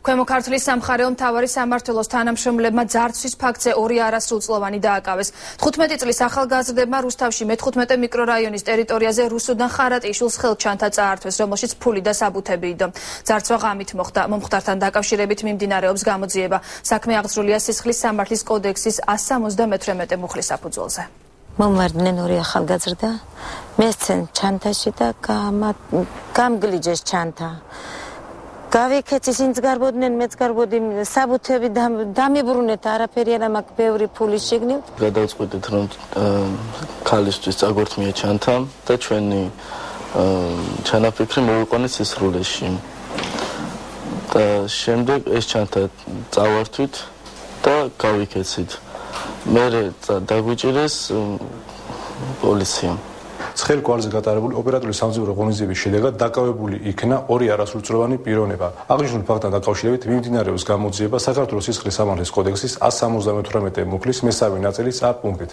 ქვემო ქართლის სამხარეო მთავარი სამმართველოს თანამშრომლებმა ძარცვის ფაქტზე 2 არასრულწლოვანი დააკავეს. 15 წლის ახალგაზრდებმა რუსთავში მე-15 მიკრორაიონის ტერიტორიაზე რუსუდან ხარატიშვილს ხელჩანთა წაართვეს, რომელშიც ფული და საბუთები იდო. ძარცვა ღამით მოხდა. მომხდართან დაკავშირებით მიმდინარეობს გამოძიება. საქმე აღძრულია სისხლის სამართლის კოდექსის 178 მუხლის საფუძველზე. მომარდნენ 2 ახალგაზრდა, მესცენ ჩანთაში და გამგლიჯეს ჩანთა. გავიქეცის ინც გარბოდნენ, მეც გარბოდი, საბუთები დამიბრუნეთ, არაფერი არ მაქვს, ბევრი ფული შიგნით. გადავწყვიტეთ, რომ ქალისთვის წაგვერთმია ჩანთა და ჩვენი ჩანაფიქრი მოვიყვანეთ სისრულეში. და შემდეგ ეს ჩანთა წავართვით და გავიქეცით. მე დაგვიჭირეს პოლიციამ. ცხელ კვალზე გატარებული ოპერატიული სამძებრო ღონისძიების შედეგად დაკავებული იქნა 2 არასრულწლოვანი პიროვნება. აღნიშნულ ფაქტთან დაკავშირებით მიმდინარეობს გამოძიება საქართველოს სისხლის სამართლის კოდექსის 178 მუხლის მესამე ნაწილის A პუნქტით.